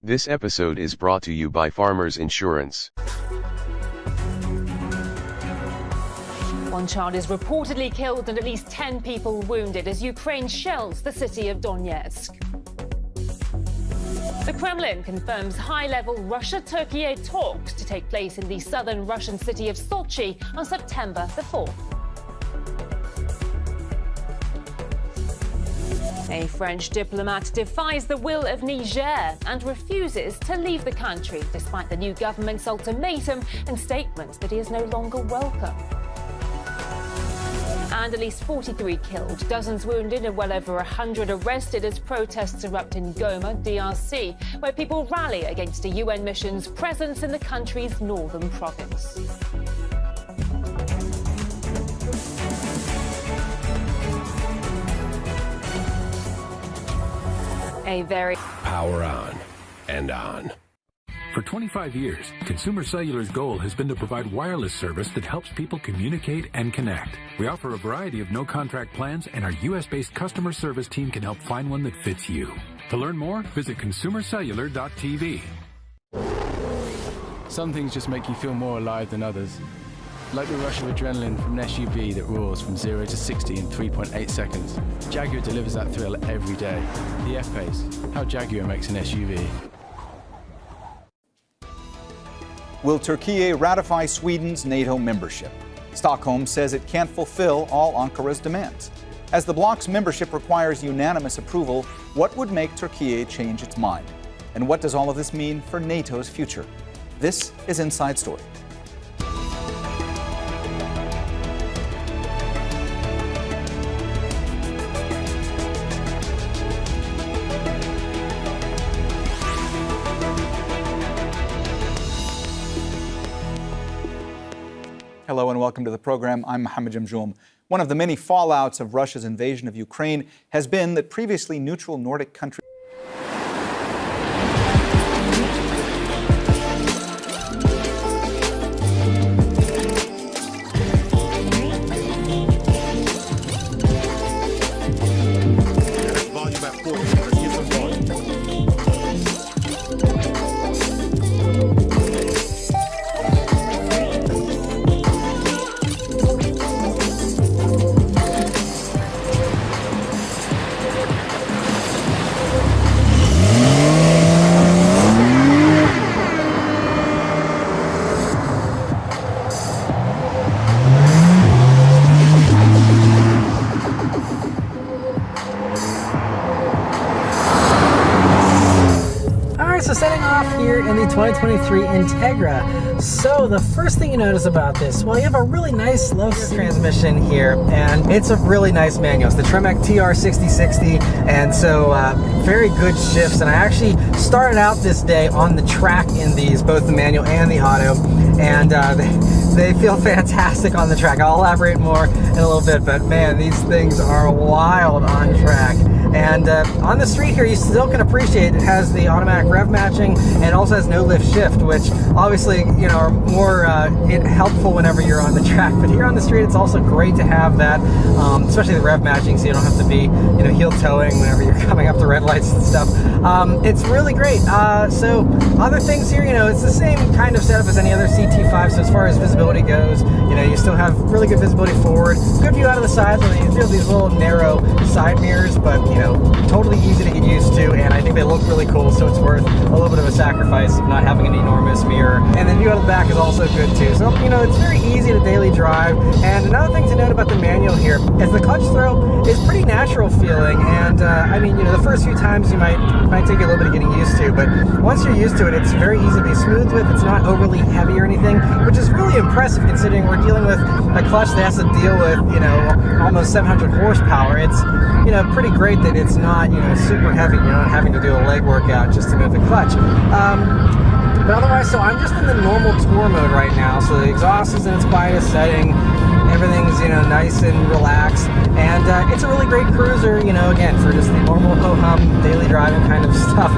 This episode is brought to you by Farmers Insurance. One child is reportedly killed and at least 10 people wounded as Ukraine shells the city of Donetsk. The Kremlin confirms high-level Russia-Turkey talks to take place in the southern Russian city of Sochi on September the 4th. A French diplomat defies the will of Niger and refuses to leave the country despite the new government's ultimatum and statements that he is no longer welcome. And at least 43 killed, dozens wounded and well over 100 arrested as protests erupt in Goma, DRC, where people rally against a UN mission's presence in the country's northern province. A very power on and on. For 25 years, Consumer Cellular's goal has been to provide wireless service that helps people communicate and connect. We offer a variety of no-contract plans, and our U.S.-based customer service team can help find one that fits you. To learn more, visit consumercellular.tv. Some things just make you feel more alive than others. Like the rush of adrenaline from an SUV that roars from 0 to 60 in 3.8 seconds. Jaguar delivers that thrill every day. The F-Pace, how Jaguar makes an SUV. Will Turkey ratify Sweden's NATO membership? Stockholm says it can't fulfill all Ankara's demands. As the bloc's membership requires unanimous approval, what would make Turkey change its mind? And what does all of this mean for NATO's future? This is Inside Story. Hello and welcome to the program. I'm Mohammed Jamjoum. One of the many fallouts of Russia's invasion of Ukraine has been that previously neutral Nordic countries So setting off here in the 2023 Integra. So the first thing you notice about this, well, you have a really nice low transmission here, and it's a really nice manual. It's the Tremec TR6060, and so very good shifts. And I actually started out this day on the track in these, both the manual and the auto, and they feel fantastic on the track. I'll elaborate more in a little bit, but man, these things are wild on track. And on the street here, you still can appreciate it has the automatic rev matching and also has no lift shift, which obviously, you know, are more helpful whenever you're on the track. But here on the street, it's also great to have that, especially the rev matching, so you don't have to be, you know, heel towing whenever you're coming up to red lights and stuff. It's really great. So other things here, you know, it's the same kind of setup as any other CT5. So as far as visibility goes, you know, you still have really good visibility forward, good view out of the sides. So you feel these little narrow side mirrors, but you know, totally easy to get used to, and I think they look really cool, so it's worth a little bit of a sacrifice of not having an enormous mirror. And the view out of the back is also good too. So, you know, it's very easy to daily drive. And another thing to note about the manual here is the clutch throw is pretty natural feeling, and I mean, you know, the first few times you might take a little bit of getting used to, but once you're used to it, it's very easy to be smooth with. It's not overly heavy or anything, which is really impressive considering we're dealing with a clutch that has to deal with, you know, almost 700 horsepower. It's, you know, pretty great that it's not, you know, super heavy. You're not having to do a leg workout just to move the clutch. But otherwise, so I'm just in the normal tour mode right now. So the exhaust is in its quietest setting. Everything's, you know, nice and relaxed, and it's a really great cruiser, you know, again, for just the normal ho-hum daily driving kind of stuff.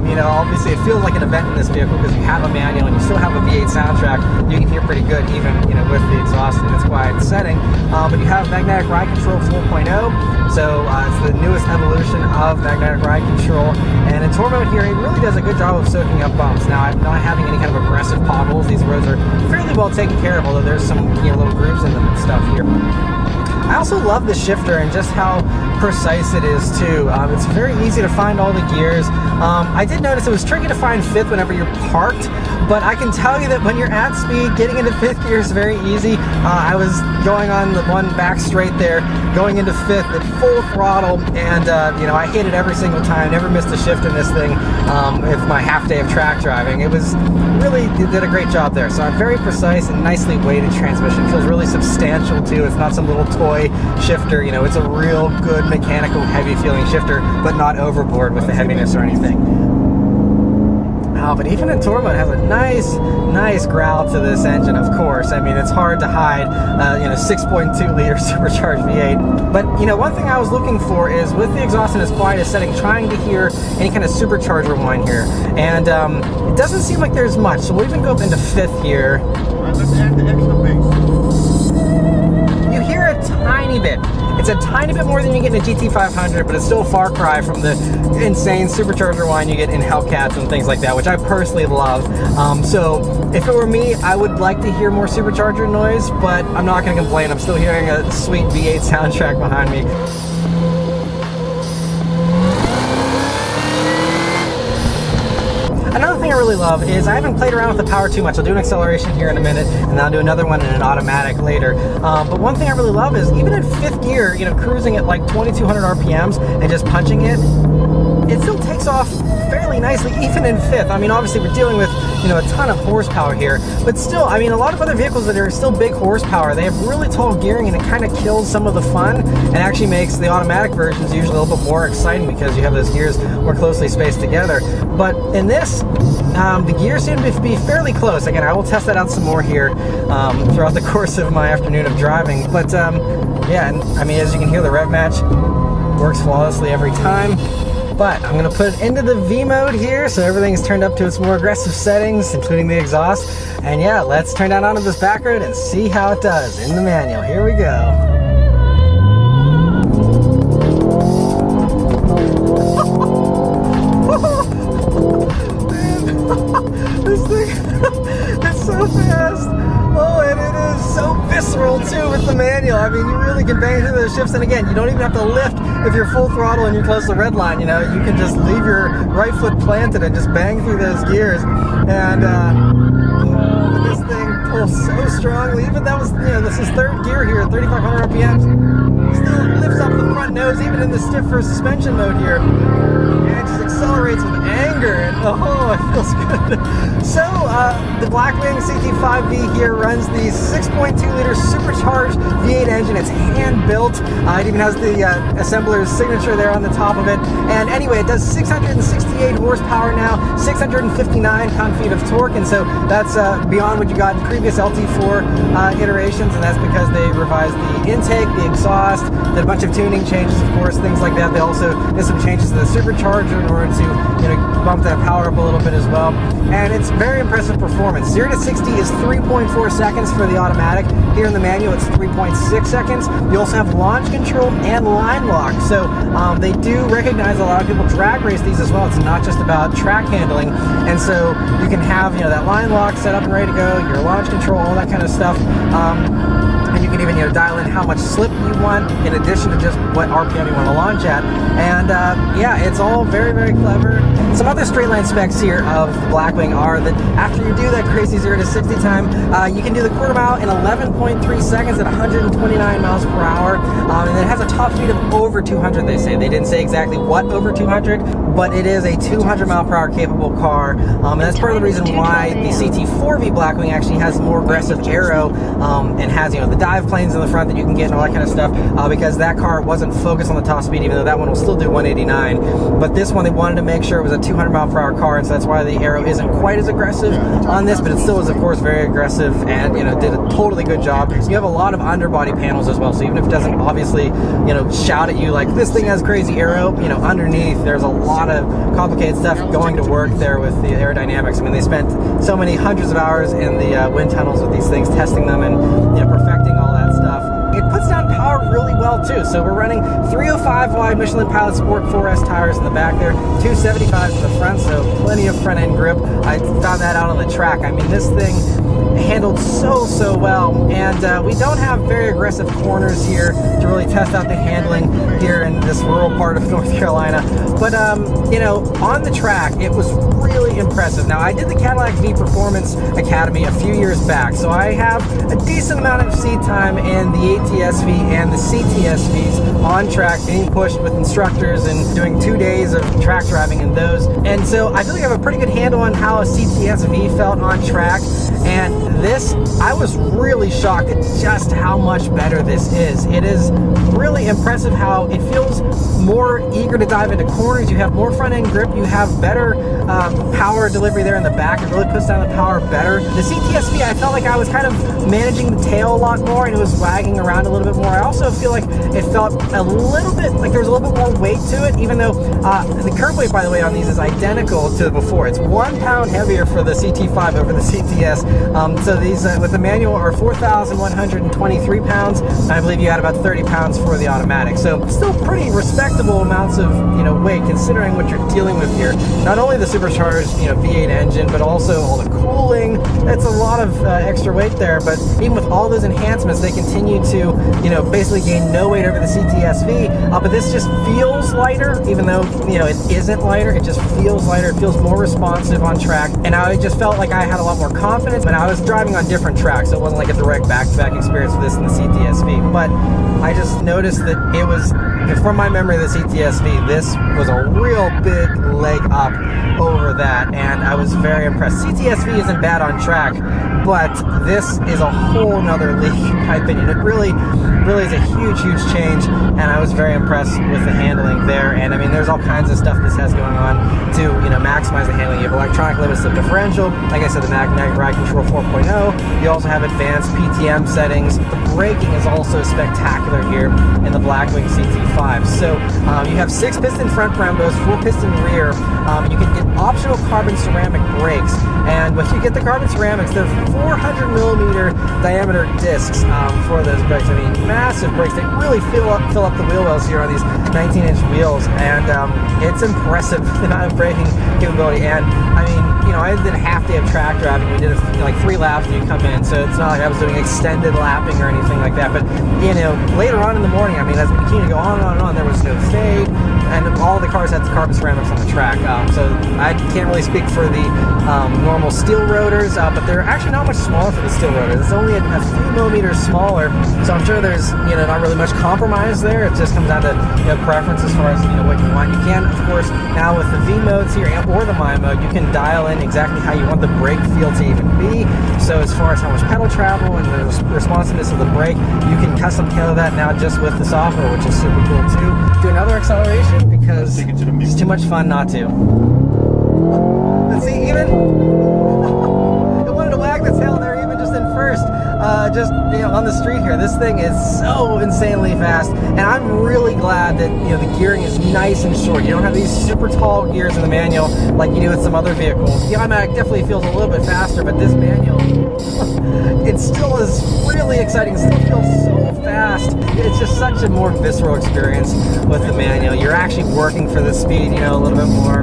You know, obviously it feels like an event in this vehicle because you have a manual and you still have a V8 soundtrack. You can hear pretty good even, you know, with the exhaust in its quiet setting. But you have magnetic ride control 4.0, so it's the newest evolution of magnetic ride control. And in tour mode here, it really does a good job of soaking up bumps. Now, I'm not having any kind of aggressive potholes. These roads are fairly well taken care of, although there's some, you know, little grooves in them and stuff here. I also love the shifter and just how precise it is too. It's very easy to find all the gears. I did notice it was tricky to find fifth whenever you're parked, but I can tell you that when you're at speed, getting into fifth gear is very easy. I was going on the one back straight there, going into fifth at full throttle, and you know, I hit it every single time, never missed a shift in this thing with my half day of track driving. It was really, did a great job there. So a very precise and nicely weighted transmission. Feels really substantial too. It's not some little toy shifter, you know, it's a real good mechanical heavy feeling shifter, but not overboard with the heaviness or anything. But even in tour mode, it has a nice growl to this engine, of course. I mean, it's hard to hide, you know, 6.2 liter supercharged V8. But, you know, one thing I was looking for is with the exhaust in its quietest setting, trying to hear any kind of supercharger whine here. And it doesn't seem like there's much, so we'll even go up into fifth here. Let's add the extra bass. You hear a tiny bit. It's a tiny bit more than you get in a GT500, but it's still a far cry from the insane supercharger whine you get in Hellcats and things like that, which I personally love. So if it were me, I would like to hear more supercharger noise, but I'm not going to complain. I'm still hearing a sweet V8 soundtrack behind me. Another thing I really love is I haven't played around with the power too much. I'll do an acceleration here in a minute, and then I'll do another one in an automatic later. But one thing I really love is even in fifth gear, you know, cruising at like 2,200 RPMs and just punching it, it still takes off fairly nicely, even in fifth. I mean, obviously we're dealing with, you know, a ton of horsepower here, but still, I mean, a lot of other vehicles that are still big horsepower, they have really tall gearing, and it kind of kills some of the fun and actually makes the automatic versions usually a little bit more exciting because you have those gears more closely spaced together. But in this, the gears seem to be fairly close. Again, I will test that out some more here throughout the course of my afternoon of driving. But yeah, and I mean, as you can hear, the rev match works flawlessly every time. But I'm going to put it into the V mode here, so everything's turned up to its more aggressive settings, including the exhaust. And yeah, let's turn down onto this back road and see how it does in the manual. Here we go. This thing, it's so fast. Oh, and it is so visceral too with the manual. I mean, you really can bang through those shifts, and again, you don't even have to lift if you're full throttle and you're close to the red line. You know, you can just leave your right foot planted and just bang through those gears. And this thing pulls so strongly. Even that was, you know, this is third gear here at 3,500 RPMs. Still lifts up the front nose even in the stiffer suspension mode here. And it just accelerates with anger, and oh, it feels good. So the Blackwing CT5V here runs the 6.2 liter supercharged V8 engine. It's hand built. It even has the assembler's signature there on the top of it. And anyway, it does 668 horsepower now, 659 pound-feet of torque, and so that's beyond what you got in previous LT4 iterations, and that's because they revised the intake, the exhaust, did a bunch of tuning changes, of course, things like that. They also did some changes to the supercharger in order to, you know, bump that power up a little bit as well. And it's very impressive performance. 0 to 60 is 3.4 seconds for the automatic. Here in the manual, it's 3.6 seconds. You also have launch control and line lock. So they do recognize a lot of people drag race these as well. It's not just about track handling. And so you can have, you know, that line lock set up and ready to go, your launch control, all that kind of stuff. And you can even, you know, dial in how much slip you want in addition to just what RPM you want to launch at. And yeah, it's all very, very clever. Some other straight line specs here of the Blackwing are that after you do that crazy 0 to 60 time, you can do the quarter mile in 11.3 seconds at 129 miles per hour. And it has a a top speed of over 200, they say. They didn't say exactly what over 200, but it is a 200 mile per hour capable car, and that's part of the reason why the CT4V Blackwing actually has more aggressive aero, and has, you know, the dive planes in the front that you can get and all that kind of stuff, because that car wasn't focused on the top speed, even though that one will still do 189. But this one, they wanted to make sure it was a 200 mile per hour car, and so that's why the aero isn't quite as aggressive on this, but it still is, of course, very aggressive, and, you know, did a totally good job. You have a lot of underbody panels as well, so even if it doesn't obviously, you know, shout at you like this thing has crazy aero, you know, underneath there's a lot of complicated stuff going to work there with the aerodynamics. I mean, they spent so many hundreds of hours in the wind tunnels with these things, testing them and, you know, perfecting all that stuff. It puts down power really well too. So we're running 305 wide Michelin Pilot Sport 4S tires in the back there, 275s in the front, so plenty of front end grip. I found that out on the track. I mean, this thing handled so well, and we don't have very aggressive corners here to really test out the handling here in this rural part of North Carolina. But you know, on the track it was really impressive. Now, I did the Cadillac V Performance Academy a few years back, so I have a decent amount of seat time in the ATS-V and the CTS-Vs on track, being pushed with instructors and doing 2 days of track driving in those. And so I feel like I have a pretty good handle on how a CTS-V felt on track. And this, I was really shocked at just how much better this is. It is really impressive how it feels more eager to dive into corners. You have more front end grip. You have better power delivery there in the back. It really puts down the power better. The CTS-V, I felt like I was kind of managing the tail a lot more, and it was wagging around a little bit more. I also feel like it felt a little bit like there was a little bit more weight to it, even though the curb weight, by the way, on these is identical to before. It's 1 pound heavier for the CT5 over the CTS. So these with the manual are 4,123 pounds. I believe you had about 30 pounds for the automatic. So still pretty respectable amounts of, you know, weight considering what you're dealing with here. Not only the supercharged, you know, V8 engine, but also all the cooling. That's a lot of extra weight there. But even with all those enhancements, they continue to, you know, basically gain no weight over the CTS-V. But this just feels lighter, even though, you know, it isn't lighter. It just feels lighter. It feels more responsive on track. And I just felt like I had a lot more confidence when I was driving on different tracks. So it wasn't like a direct back-to-back experience with this in the CTS-V. But I just noticed that it was, from my memory of the CTS-V, this was a real big leg up over that, and I was very impressed. CTS-V isn't bad on track, but this is a whole nother league, in my opinion. It really is a huge change, and I was very impressed with the handling there. And I mean, there's all kinds of stuff this has going on to, you know, maximize the handling. You have electronic limit slip differential, like I said, the magnetic ride control 4.0. You also have advanced PTM settings. The braking is also spectacular here in the Blackwing CT5. So you have 6-piston front Brembos, 4-piston rear. You can get optional carbon ceramic brakes, and when you get the carbon ceramics, they're 400mm diameter discs for those brakes. I mean, massive brakes. They really fill up the wheel wells here on these 19-inch wheels, and it's impressive the amount of braking capability. And I mean, you know, I did a half day of track driving. We did like 3 laps when you come in, so it's not like I was doing extended lapping or anything like that. But you know, later on in the morning, I mean, as we continue to go on and on and on, there was no fade, and all the cars had the carbon ceramics on the track. So I can't really speak for the normal steel rotors, but they're actually not much smaller for the steel rotors. It's only a few millimeters smaller, so I'm sure there's, you know, not really much compromise there. It just comes down to, you know, preference as far as, you know, what you want. You can, of course, now with the V modes here or the My mode, you can dial in exactly how you want the brake feel to even be. So as far as how much pedal travel and the responsiveness of the brake, you can custom tailor that now just with the software, which is super cool too. Do another acceleration because it's too much fun not to. Let's see, even it wanted to wag the tail there, even just in first. Just, you know, on the street here, this thing is so insanely fast, and I'm really glad that, you know, the gearing is nice and short. You don't have these super tall gears in the manual like you do with some other vehicles. The automatic definitely feels a little bit faster, but this manual, it still is really exciting. It still feels so fast. It's just such a more visceral experience with the manual. You're actually working for the speed, you know, a little bit more,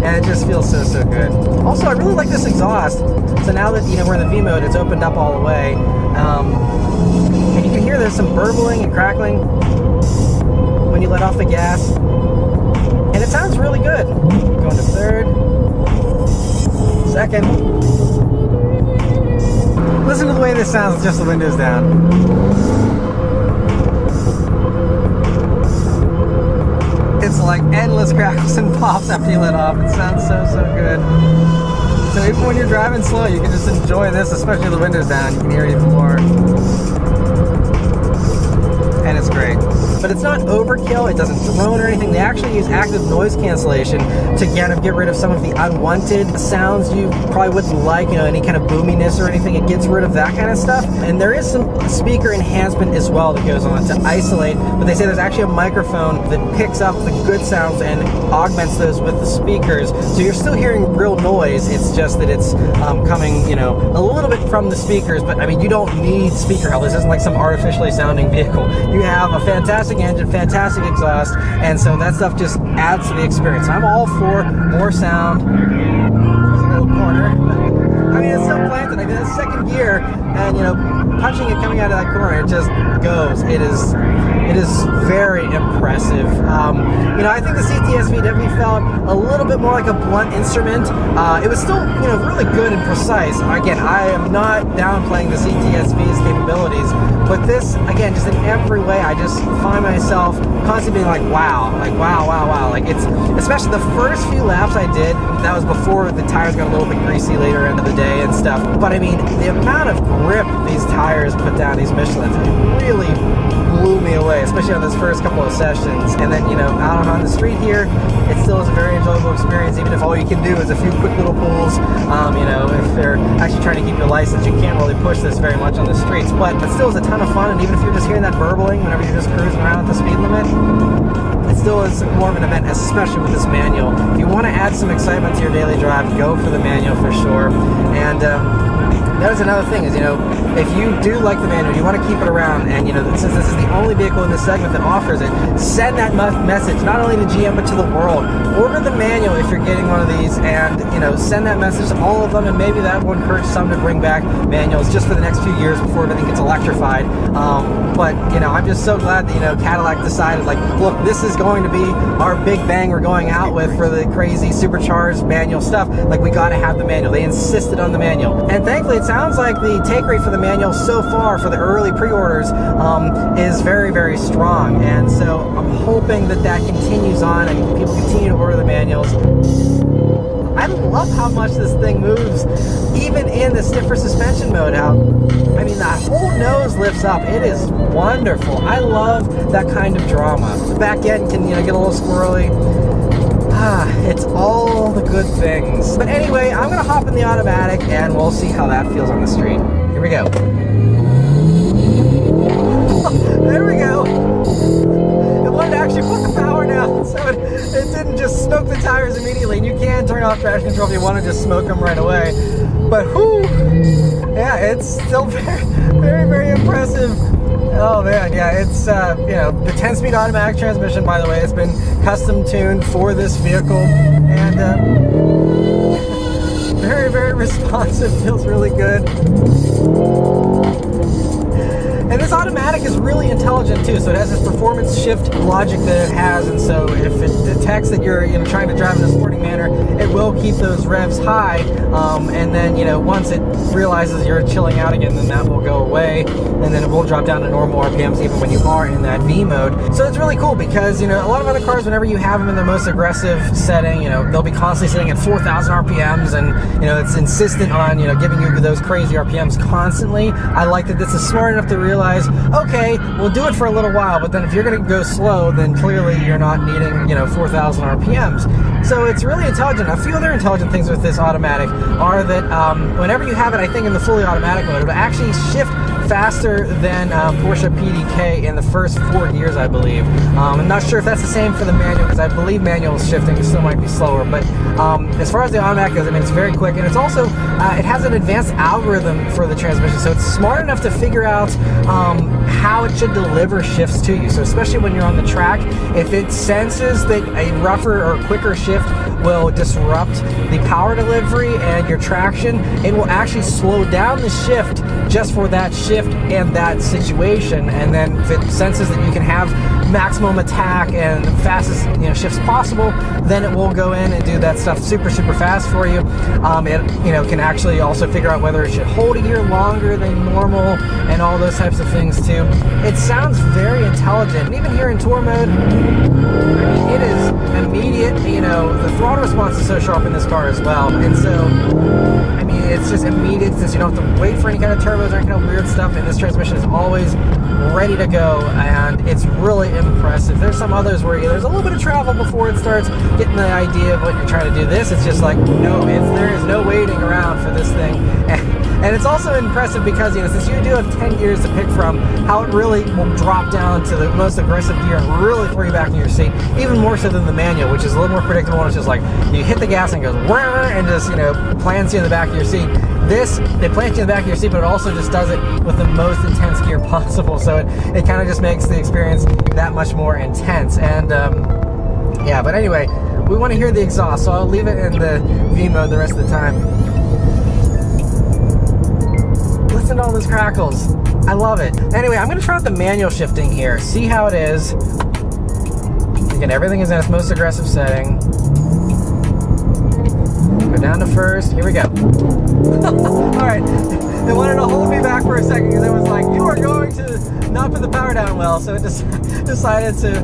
and it just feels so good. Also, I really like this exhaust. So now that, you know, we're in the V mode, it's opened up all the way. And you can hear there's some burbling and crackling when you let off the gas. And it sounds really good. Going to third, second. Listen to the way this sounds with just the windows down. pops after you let off. It sounds so good. So even when you're driving slow, you can just enjoy this, especially the windows down. You can hear it even more. And it's great. But it's not overkill, it doesn't drone or anything. They actually use active noise cancellation to kind of get rid of some of the unwanted sounds you probably wouldn't like, you know, any kind of boominess or anything. It gets rid of that kind of stuff. And there is some speaker enhancement as well that goes on to isolate, but they say there's actually a microphone that picks up the good sounds and augments those with the speakers. So you're still hearing real noise, it's just that it's coming, you know, a little bit from the speakers, but I mean, you don't need speaker help. This isn't like some artificially sounding vehicle. You have a fantastic engine, fantastic exhaust, and so that stuff just adds to the experience. I'm all for more sound. There's a little corner. I mean, it's so planted. I mean, it's second gear, and you know, punching it coming out of that corner, it just goes. It is very impressive. You know, I think the CTSV definitely felt a little bit more like a blunt instrument. It was still, you know, really good and precise. Again, I am not downplaying the CTSV's capabilities, but this, again, just in every way, I just find myself constantly being like, wow, wow. Like, it's, especially the first few laps I did, that was before the tires got a little bit greasy later into the day and stuff. But I mean, the amount of grip these tires put down, these Michelins, it really blew me away, especially on those first couple of sessions. And then, you know, out on the street here, it still is a very enjoyable experience, even if all you can do is a few quick little pulls. You know, if they're actually trying to keep your license, you can't really push this very much on the streets, but it still is a ton of fun. And even if you're just hearing that burbling whenever you're just cruising around at the speed limit, it still is more of an event, especially with this manual. If you want to add some excitement to your daily drive, go for the manual for sure. And that is another thing, is, you know, if you do like the manual, you want to keep it around, and you know, since this is the only vehicle in this segment that offers it, send that message not only to GM but to the world. Order the manual if you're getting one of these, and you know, send that message to all of them, and maybe that will encourage some to bring back manuals just for the next few years before everything gets electrified. But you know, I'm just so glad that, you know, Cadillac decided, like, look, this is going to be our big bang we're going out with for the crazy supercharged manual stuff. Like, we got to have the manual. They insisted on the manual, and thankfully it sounds like the take rate for the manual so far for the early pre-orders is very, very strong. And so I'm hoping that that continues on and people continue to order the manuals. I love how much this thing moves, even in the stiffer suspension mode. I mean, that whole nose lifts up. It is wonderful. I love that kind of drama. The back end can, you know, get a little squirrely. It's all the good things. But anyway, I'm gonna hop in the automatic and we'll see how that feels on the street. Here we go. There we go. It wanted to actually put the power down, so it didn't just smoke the tires immediately. And you can turn off traction control if you want to just smoke them right away. But whoo, yeah, it's still very, very, very impressive. Oh man, yeah, it's you know, the 10-speed automatic transmission, by the way, it's been custom tuned for this vehicle, and very, very responsive, feels really good. And this automatic is really intelligent too, so it has this performance shift logic that it has, and so if it detects that you're, you know, trying to drive in a sporting manner, it will keep those revs high, and then, you know, once it realizes you're chilling out again, then that will go away, and then it will drop down to normal RPMs even when you are in that V mode. So it's really cool because, you know, a lot of other cars, whenever you have them in their most aggressive setting, you know, they'll be constantly sitting at 4,000 RPMs, and, you know, it's insistent on, you know, giving you those crazy RPMs constantly. I like that this is smart enough to realize, okay, we'll do it for a little while, but then if you're going to go slow, then clearly you're not needing, you know, 4,000 RPMs. So it's really intelligent. A few other intelligent things with this automatic are that whenever you have it, I think, in the fully automatic mode, it'll actually shift faster than Porsche PDK in the first 4 gears, I believe. I'm not sure if that's the same for the manual, because I believe manual shifting still might be slower, but as far as the automatic goes, I mean, it's very quick, and it's also, it has an advanced algorithm for the transmission, so it's smart enough to figure out how it should deliver shifts to you. So especially when you're on the track, if it senses that a rougher or quicker shift will disrupt the power delivery and your traction, it will actually slow down the shift just for that shift shift in that situation, and then if it senses that you can have maximum attack and fastest shifts possible, then it will go in and do that stuff super fast for you. It can actually also figure out whether it should hold a year longer than normal and all those types of things too. It sounds very intelligent, and even here in tour mode, I mean, it is immediate. The throttle response is so sharp in this car as well, and so I mean, it's just immediate, since you don't have to wait for any kind of turbos or any kind of weird stuff, and this transmission is always ready to go, and it's really impressive. There's some others where there's a little bit of travel before it starts getting the idea of what you're trying to do. This, it's just like, no, there is no waiting around for this thing. And it's also impressive because, since you do have 10 gears to pick from, how it really will drop down to the most aggressive gear and really throw you back in your seat, even more so than the manual, which is a little more predictable. It's just like, you hit the gas and it goes, and just, plants you in the back of your seat. This, it plants you in the back of your seat, but it also just does it with the most intense gear possible. So it kind of just makes the experience that much more intense. And yeah, but anyway, we want to hear the exhaust, so I'll leave it in the V mode the rest of the time. Listen to all those crackles. I love it. Anyway, I'm going to try out the manual shifting here, see how it is. Again, everything is in its most aggressive setting. Go down to first. Here we go. Alright, they wanted to hold me back for a second because it was like, you are going to not put the power down well, so it just decided to,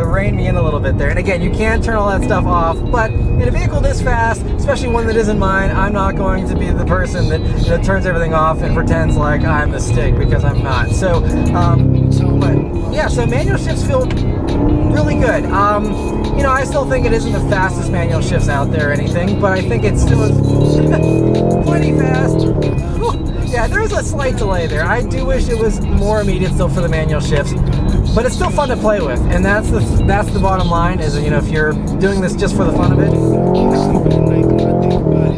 rein me in a little bit there. And again, you can turn all that stuff off, but in a vehicle this fast, especially one that isn't mine, I'm not going to be the person that turns everything off and pretends like I'm the stick, because I'm not. So, but yeah, so manual shifts feel really good. I still think it isn't the fastest manual shifts out there or anything, but I think it still is plenty fast. Yeah, there's a slight delay there. I do wish it was more immediate still for the manual shifts, but it's still fun to play with, and that's the bottom line. Is if you're doing this just for the fun of it,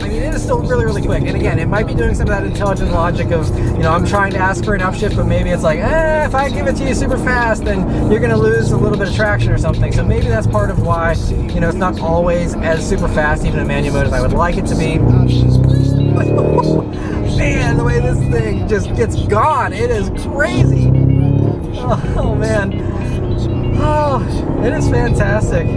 I mean, it is still really quick. And again, it might be doing some of that intelligent logic of, I'm trying to ask for an upshift, but maybe it's like, if I give it to you super fast, then you're going to lose a little bit of traction or something. So maybe that's part of why, it's not always as super fast, even in manual mode, as I would like it to be. Man, the way this thing just gets gone, it is crazy. Oh man. Oh, it is fantastic.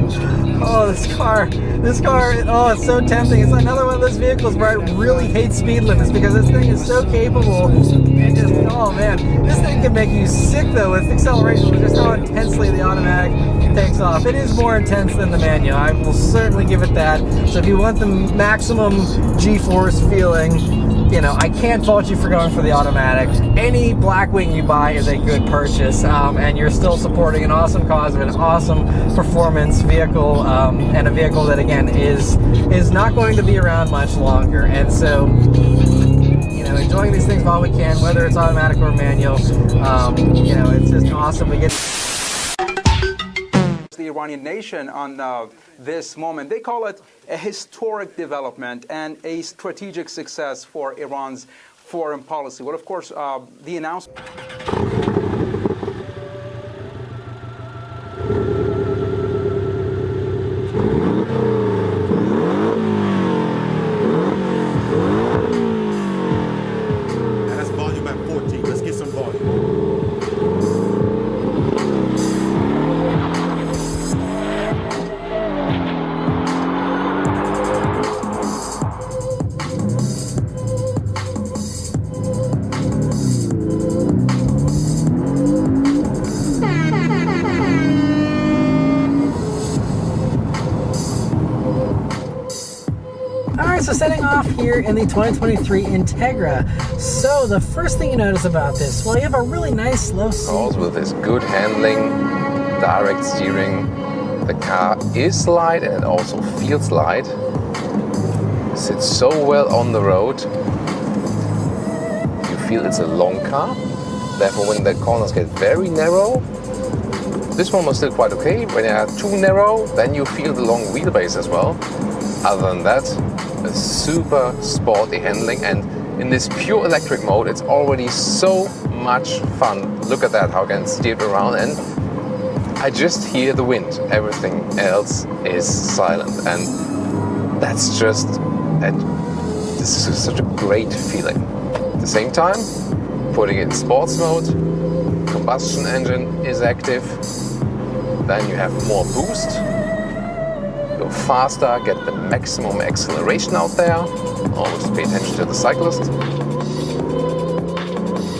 Oh, this car, oh, it's so tempting. It's another one of those vehicles where I really hate speed limits, because this thing is so capable. And just, oh man, this thing can make you sick though with acceleration, with just how intensely the automatic takes off. It is more intense than the manual, I will certainly give it that. So if you want the maximum G-force feeling, I can't fault you for going for the automatic. Any Blackwing you buy is a good purchase, and you're still supporting an awesome cause of an awesome performance vehicle, and a vehicle that, again, is not going to be around much longer. And so, enjoying these things while we can, whether it's automatic or manual, it's just awesome. We get the Iranian nation on this moment. They call it a historic development and a strategic success for Iran's foreign policy. Well, of course, the announcement... That's volume at 14. Let's get some volume. So setting off here in the 2023 Integra. So the first thing you notice about this, well, you have a really nice slow seat. Also with this good handling, direct steering, the car is light and it also feels light. Sits so well on the road. You feel it's a long car. Therefore, when the corners get very narrow, this one was still quite okay. When they are too narrow, then you feel the long wheelbase as well. Other than that, a super sporty handling, and in this pure electric mode, it's already so much fun. Look at that, how I can steer it around, and I just hear the wind. Everything else is silent, and that's just, this is such a great feeling. At the same time, putting it in sports mode. Combustion engine is active. Then you have more boost. Go faster, get the maximum acceleration out there. Always pay attention to the cyclist.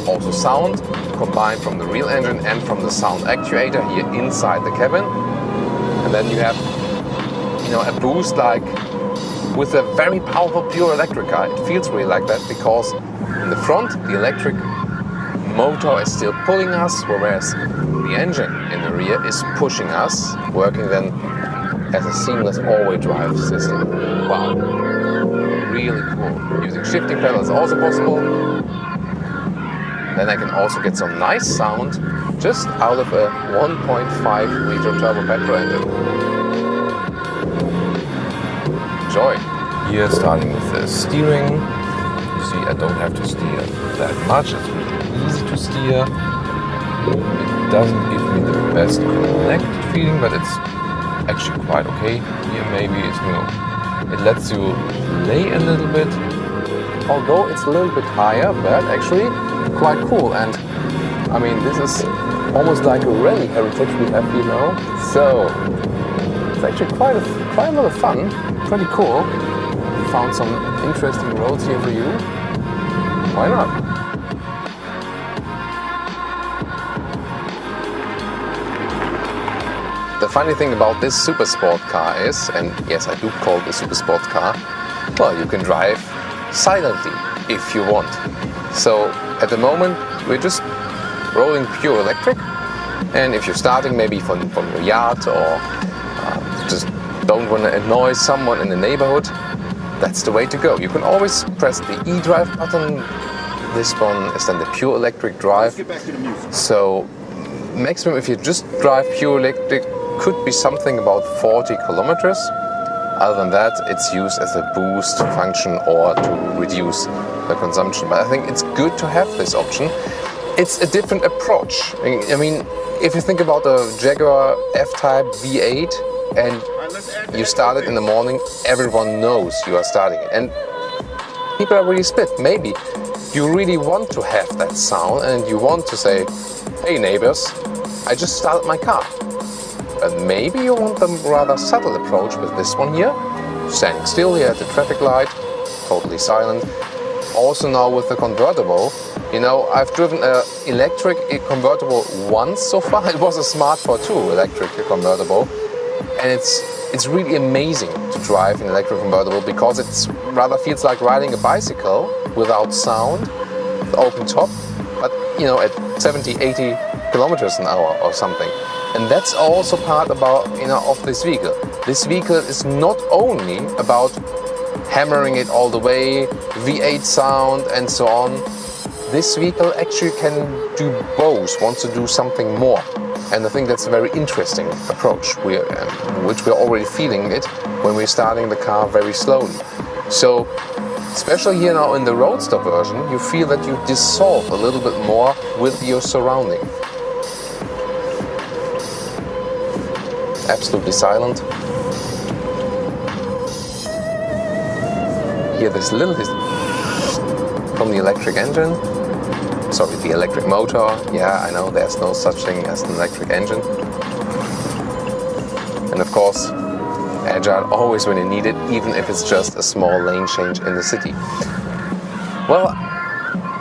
Also sound, combined from the real engine and from the sound actuator here inside the cabin. And then you have, you know, a boost like with a very powerful pure electric car. It feels really like that because in the front, the electric motor is still pulling us, whereas the engine in the rear is pushing us, working then as a seamless all-wheel drive system. Wow, really cool. Using shifting pedal is also possible. Then I can also get some nice sound just out of a 1.5 liter turbo petrol engine. Enjoy. Here, starting with the steering. You see, I don't have to steer that much. It's really easy to steer. It doesn't give me the best connected feeling, but it's actually quite okay. Here, maybe it's, you know, it lets you lay a little bit. Although it's a little bit higher, but actually quite cool. And I mean, this is almost like a rally heritage we have here now. So it's actually quite a lot of fun. Pretty cool. Found some interesting roads here for you. Why not? The funny thing about this super sport car is, and yes, I do call it a super sport car, well, you can drive silently if you want. So at the moment we're just rolling pure electric, and if you're starting maybe from your yard or just don't want to annoy someone in the neighborhood, that's the way to go. You can always press the e-drive button. This one is then the pure electric drive. So maximum if you just drive pure electric could be something about 40 kilometers. Other than that, it's used as a boost function or to reduce the consumption. But I think it's good to have this option. It's a different approach. I mean, if you think about the Jaguar F-Type V8 and you start it in the morning, everyone knows you are starting it. And people are really split. Maybe you really want to have that sound and you want to say, hey neighbors, I just started my car. But maybe you want the rather subtle approach with this one here. Standing still here at the traffic light, totally silent. Also now with the convertible, you know, I've driven an electric convertible once so far. It was a Smart 4.2 electric convertible. And it's really amazing to drive an electric convertible because it rather feels like riding a bicycle without sound, with open top, but you know, at 70, 80 kilometers an hour or something. And that's also part about, you know, of this vehicle. This vehicle is not only about hammering it all the way, V8 sound and so on. This vehicle actually can do both, wants to do something more. And I think that's a very interesting approach, which we're already feeling it when we're starting the car very slowly. So, especially here now in the Roadster version, you feel that you dissolve a little bit more with your surrounding. Absolutely silent. Hear this little from the electric engine. Sorry, the electric motor. Yeah, I know there's no such thing as an electric engine. And of course, agile always when you need it, even if it's just a small lane change in the city. Well,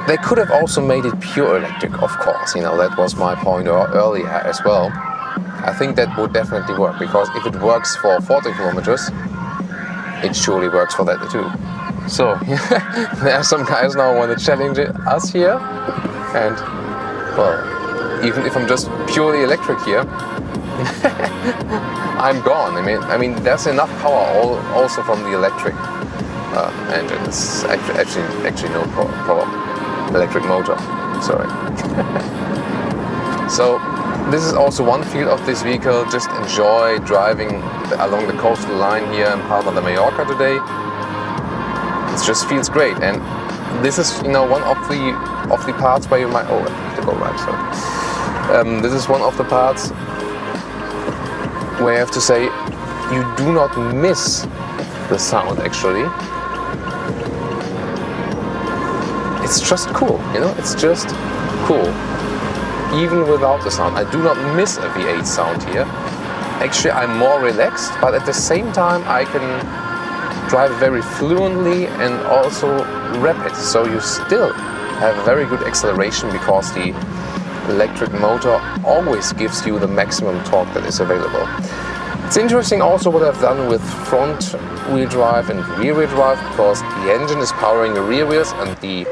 they could have also made it pure electric, of course. You know, that was my point earlier as well. I think that would definitely work, because if it works for 40 kilometers, it surely works for that too. So, there are some guys now who want to challenge us here. And, well, even if I'm just purely electric here, I'm gone. I mean, there's enough power also from the electric engine. It's actually no problem. Electric motor, sorry. So, this is also one feel of this vehicle. Just enjoy driving along the coastal line here in Palma de Mallorca today. It just feels great, and this is, you know, one of the parts where you might. Oh, I have to go right. Sorry. This is one of the parts where you have to say you do not miss the sound. Actually, it's just cool, you know, it's just cool. Even without the sound, I do not miss a V8 sound here. Actually, I'm more relaxed, but at the same time I can drive very fluently and also rapid. So you still have a very good acceleration because the electric motor always gives you the maximum torque that is available. It's interesting also what I've done with front wheel drive and rear wheel drive, because the engine is powering the rear wheels and the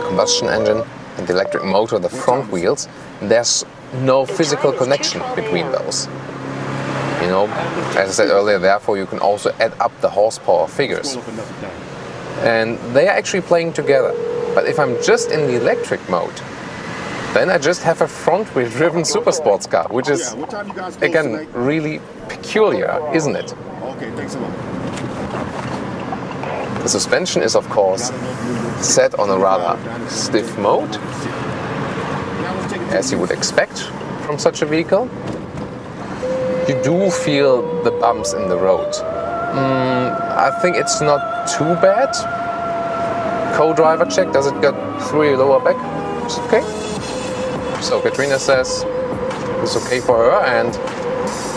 combustion engine and the electric motor, the front wheels. There's no physical connection between those. You know, as I said earlier, therefore you can also add up the horsepower figures. And they are actually playing together. But if I'm just in the electric mode, then I just have a front-wheel driven super sports car, which is, again, really peculiar, isn't it? Okay, thanks a lot. The suspension is, of course, set on a rather stiff mode, as you would expect from such a vehicle. You do feel the bumps in the road. I think it's not too bad. Co-driver check, does it get through your lower back? It's okay. So Katrina says it's okay for her, and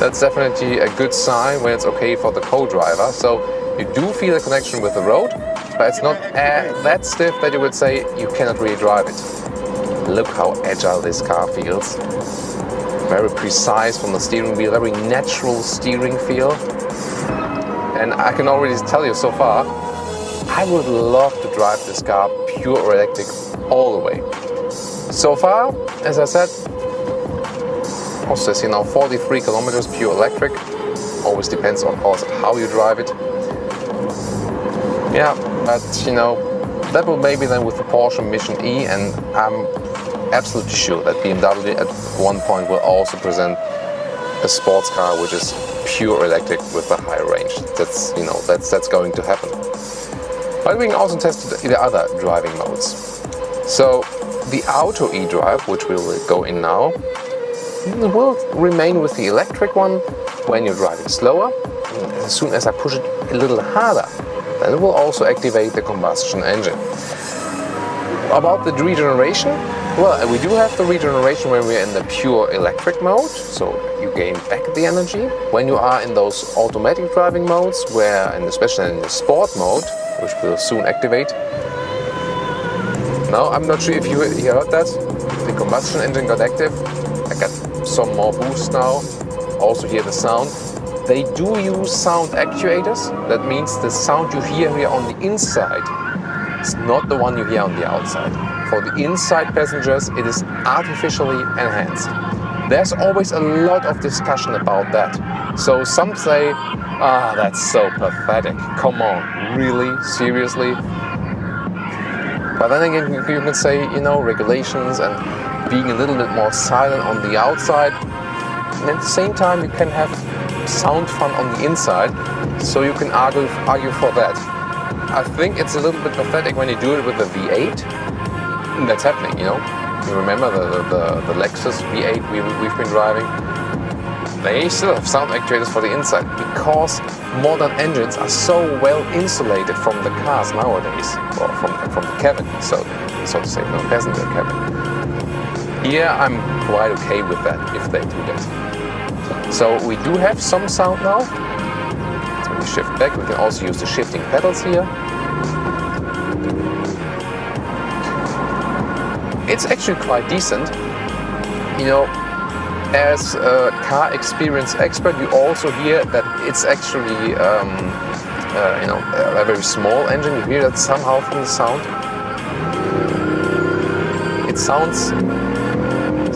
that's definitely a good sign when it's okay for the co-driver. So you do feel a connection with the road, but it's not that stiff that you would say you cannot really drive it. Look how agile this car feels. Very precise from the steering wheel, very natural steering feel. And I can already tell you so far, I would love to drive this car pure electric all the way. So far, as I said, also says, you know, 43 kilometers pure electric. Always depends, of course, how you drive it. Yeah, but you know, that will maybe then with the Porsche Mission E, and I'm absolutely sure that BMW at one point will also present a sports car which is pure electric with a high range. That's, you know, that's going to happen. But we can also test the other driving modes. So the Auto eDrive, which we will go in now, will remain with the electric one when you're driving slower. As soon as I push it a little harder, then it will also activate the combustion engine. About the regeneration, well, we do have the regeneration when we're in the pure electric mode, so you gain back the energy. When you are in those automatic driving modes, where, and especially in the sport mode, which will soon activate. Now, I'm not sure if you heard that. The combustion engine got active. I got some more boost now. Also hear the sound. They do use sound actuators. That means the sound you hear here on the inside is not the one you hear on the outside. For the inside passengers, it is artificially enhanced. There's always a lot of discussion about that. So some say, that's so pathetic. Come on, really? Seriously? But then again, you can say, you know, regulations and being a little bit more silent on the outside. And at the same time, you can have sound fun on the inside. So you can argue for that. I think it's a little bit pathetic when you do it with the V8. That's happening, you know. You remember the Lexus V8 we've been driving? They still have sound actuators for the inside because modern engines are so well insulated from the cars nowadays, or from the cabin, so to say, no passenger cabin. Here I'm quite okay with that if they do that. So we do have some sound now. So when we shift back, we can also use the shifting pedals here. It's actually quite decent, you know. As a car experience expert, you also hear that it's actually, you know, a very small engine. You hear that somehow from the sound. It sounds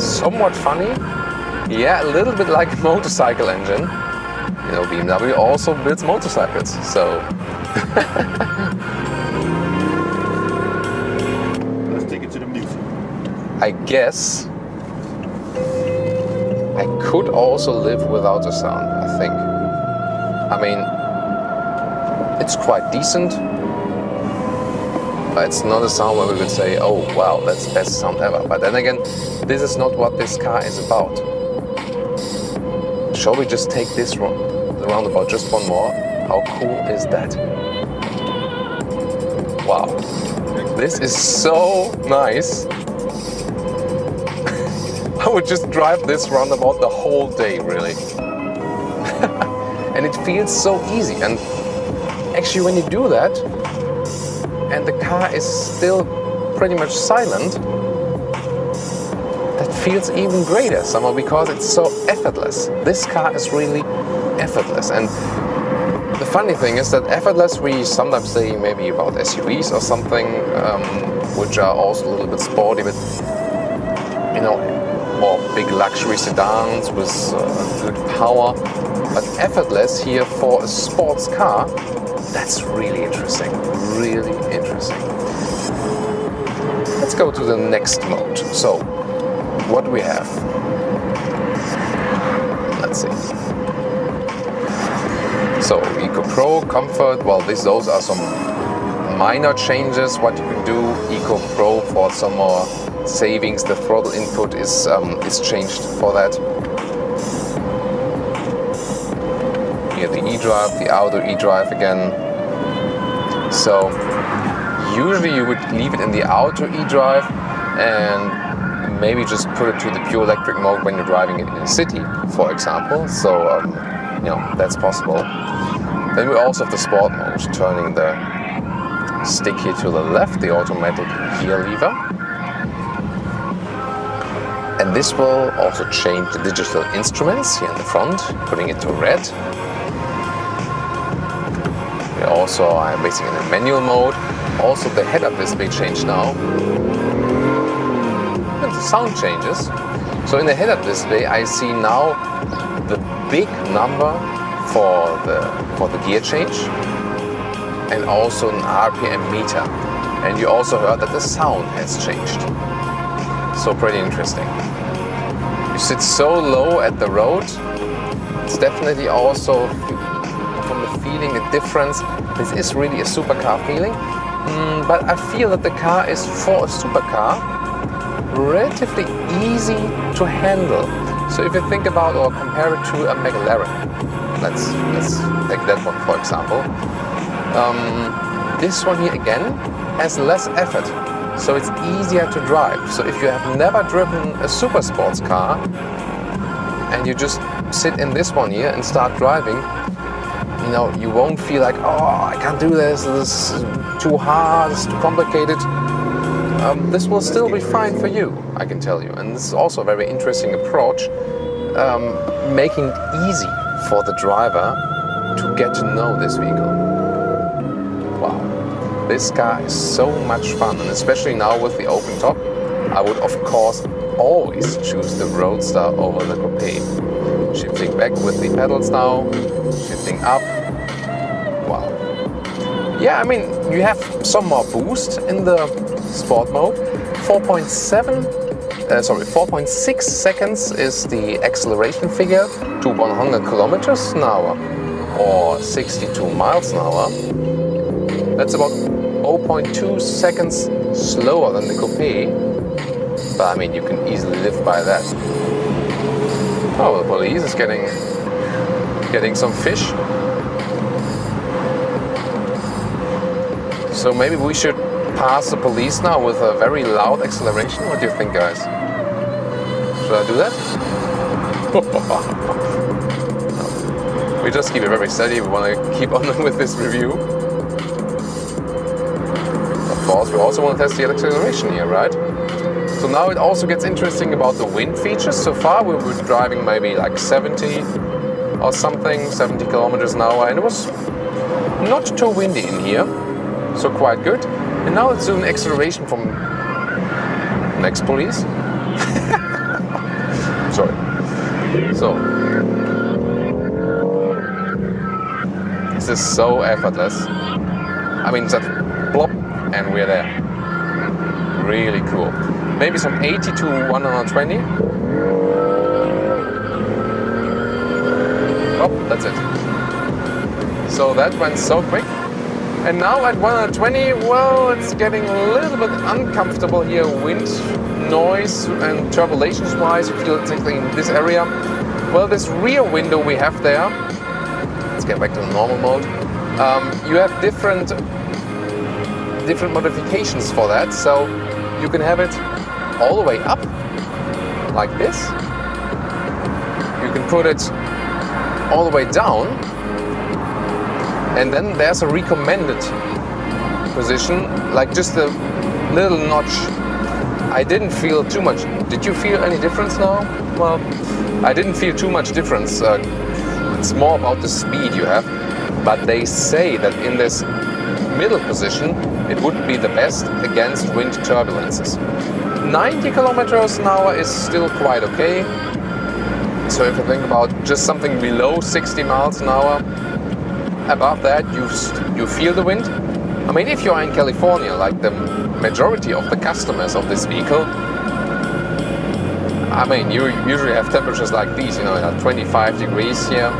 somewhat funny. Yeah, a little bit like a motorcycle engine. You know, BMW also builds motorcycles, so. Let's take it to the music. I guess I could also live without the sound, I think. I mean, it's quite decent, but it's not a sound where we would say, oh wow, that's the best sound ever. But then again, this is not what this car is about. Shall we just take this roundabout just one more? How cool is that? Wow. This is so nice. I would just drive this roundabout the whole day, really. And it feels so easy. And actually, when you do that, and the car is still pretty much silent, that feels even greater somehow because it's so effortless. This car is really effortless. And the funny thing is that effortless, we sometimes say maybe about SUVs or something, which are also a little bit sporty, but you know, more big luxury sedans with good power. But effortless here for a sports car, that's really interesting. Really interesting. Let's go to the next mode. So, what do we have? Let's see. So, Eco Pro, Comfort, well, those are some minor changes. What you can do, Eco Pro for some more savings. The throttle input is changed for that. Here the eDrive, the outer eDrive again. So usually you would leave it in the outer eDrive and maybe just put it to the pure electric mode when you're driving it in the city, for example. So you know, that's possible. Then we also have the sport mode, turning the stick here to the left, the automatic gear lever. And this will also change the digital instruments here in the front, putting it to red. We also are basically in a manual mode. Also the head-up display changed now. And the sound changes. So in the head-up display I see now the big number for the gear change and also an RPM meter. And you also heard that the sound has changed. So pretty interesting. You sit so low at the road, it's definitely also from the feeling a difference. This is really a supercar feeling, but I feel that the car is, for a supercar, relatively easy to handle. So if you think about or compare it to a McLaren, let's take that one for example. This one here again has less effort, so it's easier to drive. So if you have never driven a super sports car and you just sit in this one here and start driving, you know, you won't feel like, oh, I can't do this, this is too hard, it's too complicated. This will still be fine for you, I can tell you. And this is also a very interesting approach, making it easy for the driver to get to know this vehicle. Wow, this car is so much fun, and especially now with the open top, I would of course always choose the Roadster over the Coupe. Shifting back with the pedals now, shifting up. Wow. Yeah, I mean, you have some more boost in the sport mode. 4.6 seconds is the acceleration figure to 100 kilometers an hour or 62 miles an hour. That's about 0.2 seconds slower than the Coupe. But I mean, you can easily live by that. Oh, the police is getting some fish. So maybe we should pass the police now with a very loud acceleration. What do you think, guys? Should I do that? We just keep it very steady. We want to keep on with this review. Of course, we also want to test the acceleration here, right? So now it also gets interesting about the wind features. So far we were driving maybe like 70 or something, 70 kilometers an hour, and it was not too windy in here, so quite good. And now it's doing acceleration from next police. Sorry. So this is so effortless. I mean, just plop and we're there. Really cool. Maybe some 80 to 120. Oh, that's it. So that went so quick. And now at 120, well, it's getting a little bit uncomfortable here. Wind, noise and turbulations wise, you feel it particularly in this area. Well, this rear window we have there, let's get back to the normal mode. You have different different modifications for that. So you can have it all the way up, like this. You can put it all the way down, and then there's a recommended position, like just a little notch. I didn't feel too much. Did you feel any difference now? Well, I didn't feel too much difference. It's more about the speed you have, but they say that in this middle position it wouldn't be the best against wind turbulences. 90 kilometers an hour is still quite okay. So if you think about just something below 60 miles an hour, above that you feel the wind. I mean, if you are in California, like the majority of the customers of this vehicle, I mean, you usually have temperatures like these, you know, at 25 degrees here.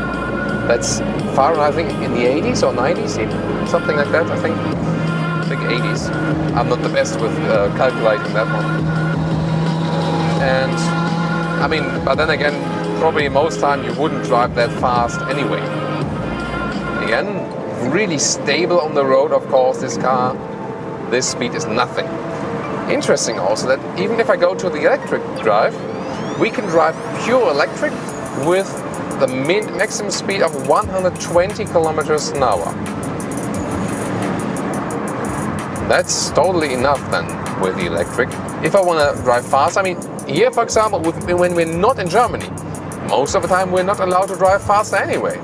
That's Fahrenheit, I think, in the 80s or 90s even, something like that, I think 80s. I'm not the best with calculating that one. And, I mean, but then again, probably most time you wouldn't drive that fast anyway. Again, really stable on the road, of course, this car. This speed is nothing. Interesting also that even if I go to the electric drive, we can drive pure electric with the maximum speed of 120 kilometers an hour. That's totally enough then with the electric. If I want to drive fast, I mean, here for example, when we're not in Germany, most of the time we're not allowed to drive faster anyway.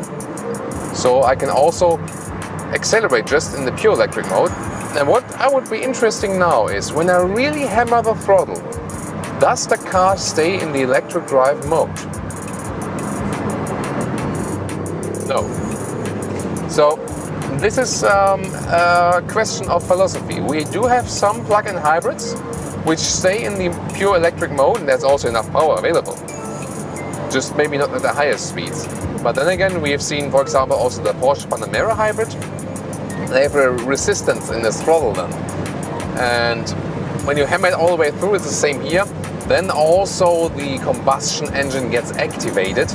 So I can also accelerate just in the pure electric mode. And what I would be interesting now is when I really hammer the throttle, does the car stay in the electric drive mode? No. So this is a question of philosophy. We do have some plug-in hybrids which stay in the pure electric mode, and there's also enough power available. Just maybe not at the highest speeds. But then again, we have seen, for example, also the Porsche Panamera hybrid. They have a resistance in the throttle then. And when you hammer it all the way through, it's the same here. Then also the combustion engine gets activated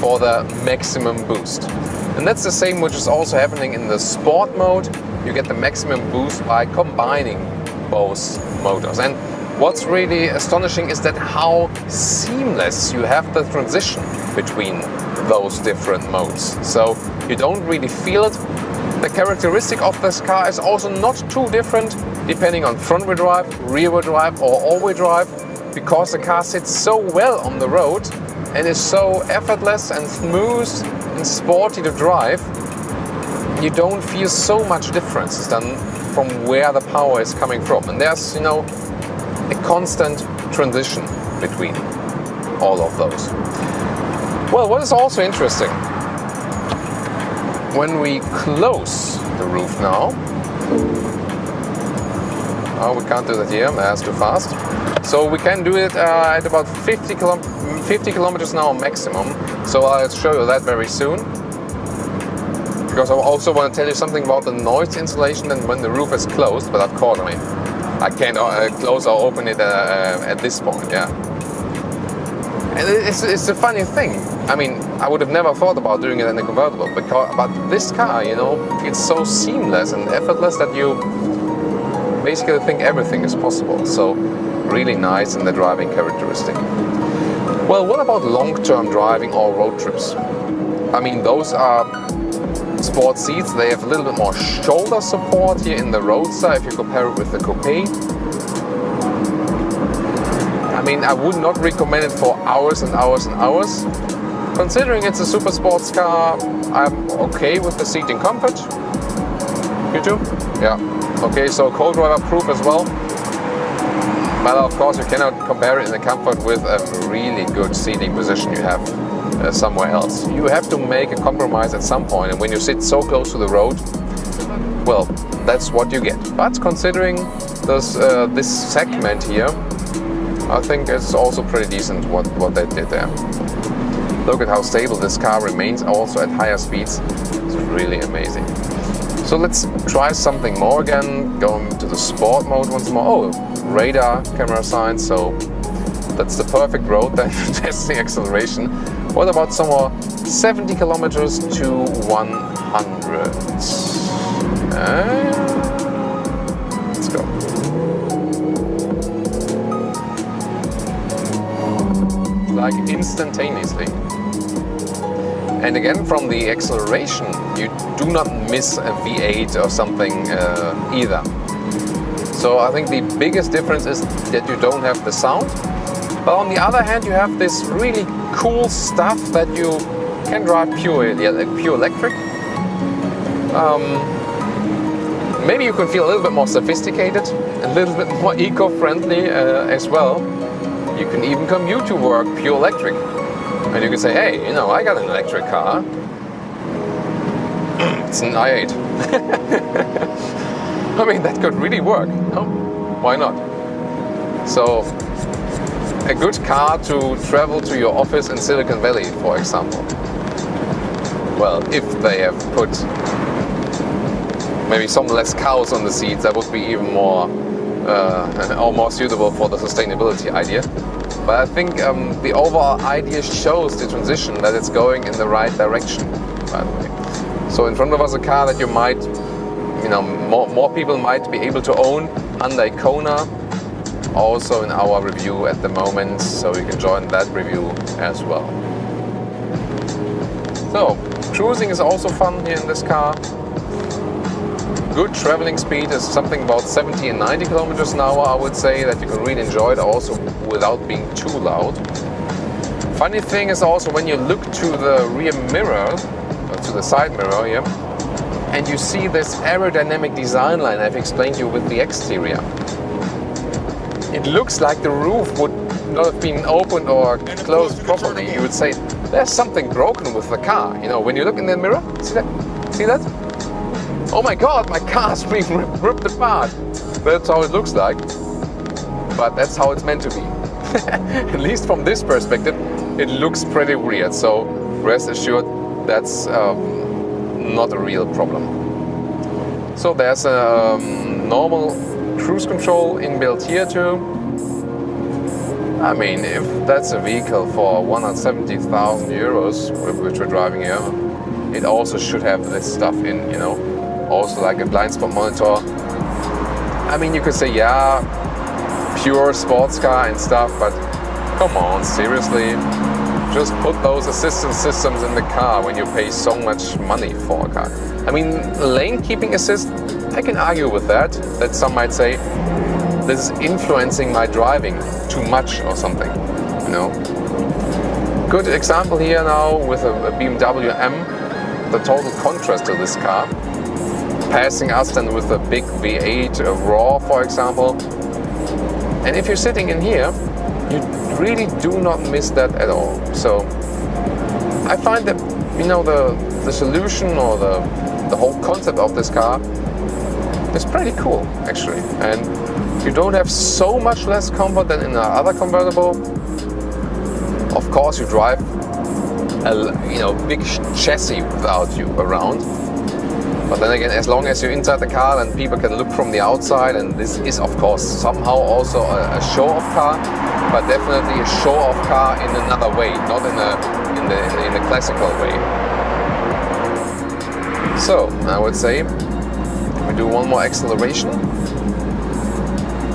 for the maximum boost. And that's the same which is also happening in the sport mode. You get the maximum boost by combining both motors. And what's really astonishing is that how seamless you have the transition between those different modes. So you don't really feel it. The characteristic of this car is also not too different depending on front-wheel drive, rear-wheel drive or all-wheel drive, because the car sits so well on the road and is so effortless and smooth and sporty to drive. You don't feel so much difference than from where the power is coming from. And there's, you know, a constant transition between all of those. Well, what is also interesting, when we close the roof now, oh, we can't do that here, that's too fast. So we can do it at about 50 kilometers an hour maximum. So I'll show you that very soon. Because I also want to tell you something about the noise insulation and when the roof is closed, but of course, I mean, I can't close or open it at this point, yeah. And it's a funny thing. I mean, I would have never thought about doing it in a convertible, but this car, you know, it's so seamless and effortless that you basically think everything is possible. So really nice in the driving characteristic. Well, what about long-term driving or road trips? I mean, those are sport seats. They have a little bit more shoulder support here in the Roadster if you compare it with the Coupe. I mean, I would not recommend it for hours and hours and hours. Considering it's a super sports car, I'm okay with the seating comfort. You too? Yeah. Okay, so co-driver proof as well. But of course you cannot compare it in the comfort with a really good seating position you have somewhere else. You have to make a compromise at some point, and when you sit so close to the road, well, that's what you get. But considering this segment here, I think it's also pretty decent what they did there. Look at how stable this car remains also at higher speeds. It's really amazing. So let's try something more again, going to the sport mode once more. Oh, radar camera sign, so that's the perfect road then to test the acceleration. What about somewhere 70 kilometers to 100? Let's go. Like instantaneously. And again, from the acceleration, you do not miss a V8 or something either. So I think the biggest difference is that you don't have the sound. But on the other hand, you have this really cool stuff that you can drive pure electric. Maybe you can feel a little bit more sophisticated, a little bit more eco-friendly as well. You can even commute to work pure electric. And you can say, hey, you know, I got an electric car. It's an i8. I mean, that could really work. No? Why not? So, a good car to travel to your office in Silicon Valley, for example. Well, if they have put maybe some less cows on the seats, that would be even more or more suitable for the sustainability idea. But I think the overall idea shows the transition, that it's going in the right direction, by the way. So in front of us a car that you might, you know, more people might be able to own, Hyundai Kona, also in our review at the moment, so you can join that review as well. So, cruising is also fun here in this car. Good traveling speed is something about 70 and 90 kilometers an hour, I would say, that you can really enjoy it also without being too loud. Funny thing is also when you look to the rear mirror, to the side mirror here, and you see this aerodynamic design line I've explained to you with the exterior. It looks like the roof would not have been opened or closed properly. You would say, there's something broken with the car. You know, when you look in the mirror, see that? See that? Oh my God, my car's being ripped apart. That's how it looks like. But that's how it's meant to be. At least from this perspective, it looks pretty weird. So rest assured, that's not a real problem. So there's a normal cruise control inbuilt here too. I mean, if that's a vehicle for 170,000 euros, which we're driving here, it also should have this stuff in, you know. Also like a blind spot monitor. I mean, you could say, yeah, pure sports car and stuff, but come on, seriously. Just put those assistance systems in the car when you pay so much money for a car. I mean, lane keeping assist, I can argue with that. That some might say, this is influencing my driving too much or something, you know. Good example here now with a BMW M, the total contrast to this car. Passing us then with a big V8 raw, for example. And if you're sitting in here, you really do not miss that at all. So I find that, you know, the solution or the whole concept of this car is pretty cool, actually. And you don't have so much less comfort than in another convertible. Of course, you drive a big chassis without you around. But then again, as long as you're inside the car, then people can look from the outside, and this is of course somehow also a show-off car, but definitely a show-off car in another way, not in the classical way. So I would say we do one more acceleration,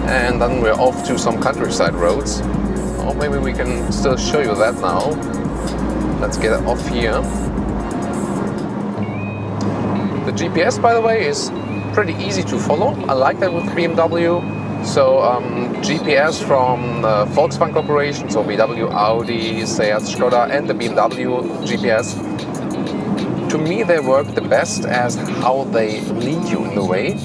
and then we're off to some countryside roads. Or maybe we can still show you that now. Let's get it off here. The GPS, by the way, is pretty easy to follow. I like that with BMW. So GPS from the Volkswagen Corporation, so VW, Audi, Seat, Skoda, and the BMW GPS. To me, they work the best as how they lead you in the way.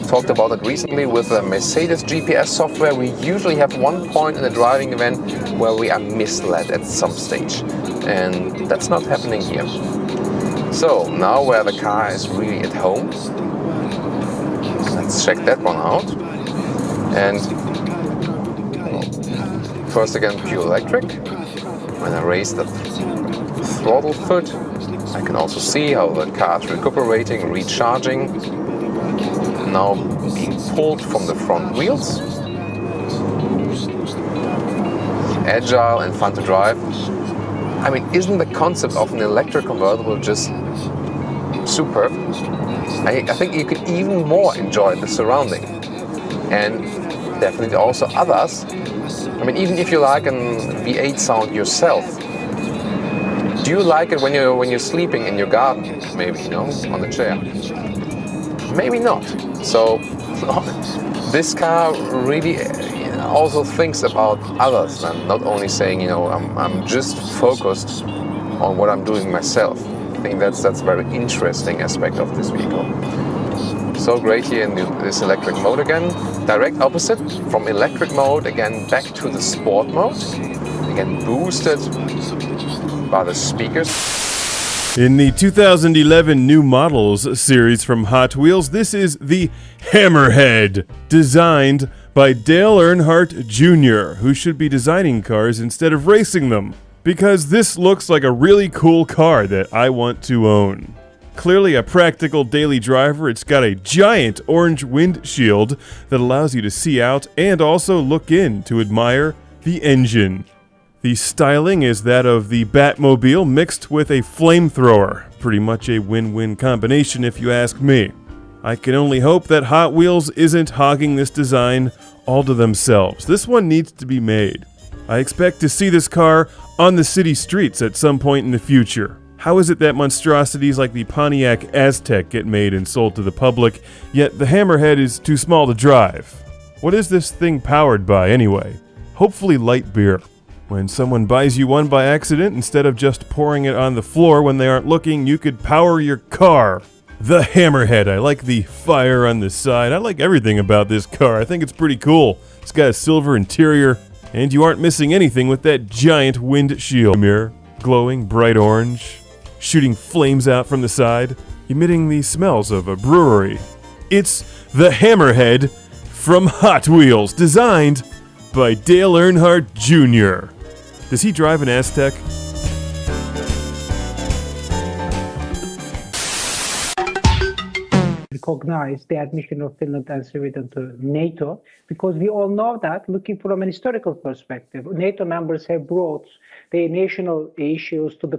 Talked about it recently with the Mercedes GPS software. We usually have one point in a driving event where we are misled at some stage, and that's not happening here. So now where the car is really at home, let's check that one out. And first again, pure electric. When I raise the throttle foot, I can also see how the car is recuperating, recharging. Now being pulled from the front wheels. Agile and fun to drive. I mean, isn't the concept of an electric convertible just superb. I think you could even more enjoy the surrounding. And definitely also others. I mean, even if you like an V8 sound yourself, do you like it when you're sleeping in your garden, maybe, you know, on a chair? Maybe not. So this car really also thinks about others and not only saying, you know, I'm just focused on what I'm doing myself. I think that's a very interesting aspect of this vehicle. So great here in this electric mode again. Direct opposite from electric mode again back to the sport mode. Again boosted by the speakers. In the 2011 New Models series from Hot Wheels, this is the Hammerhead, designed by Dale Earnhardt Jr., who should be designing cars instead of racing them, because this looks like a really cool car that I want to own. Clearly a practical daily driver, it's got a giant orange windshield that allows you to see out and also look in to admire the engine. The styling is that of the Batmobile mixed with a flamethrower. Pretty much a win-win combination if you ask me. I can only hope that Hot Wheels isn't hogging this design all to themselves. This one needs to be made. I expect to see this car on the city streets at some point in the future. How is it that monstrosities like the Pontiac Aztek get made and sold to the public, yet the Hammerhead is too small to drive? What is this thing powered by anyway? Hopefully light beer. When someone buys you one by accident, instead of just pouring it on the floor when they aren't looking, you could power your car. The Hammerhead. I like the fire on the side. I like everything about this car. I think it's pretty cool. It's got a silver interior, and you aren't missing anything with that giant windshield mirror, glowing bright orange, shooting flames out from the side, emitting the smells of a brewery. It's the Hammerhead from Hot Wheels, designed by Dale Earnhardt Jr. Does he drive an Aztek? Recognize the admission of Finland and Sweden to NATO, because we all know that, looking from an historical perspective, NATO members have brought their national issues to the...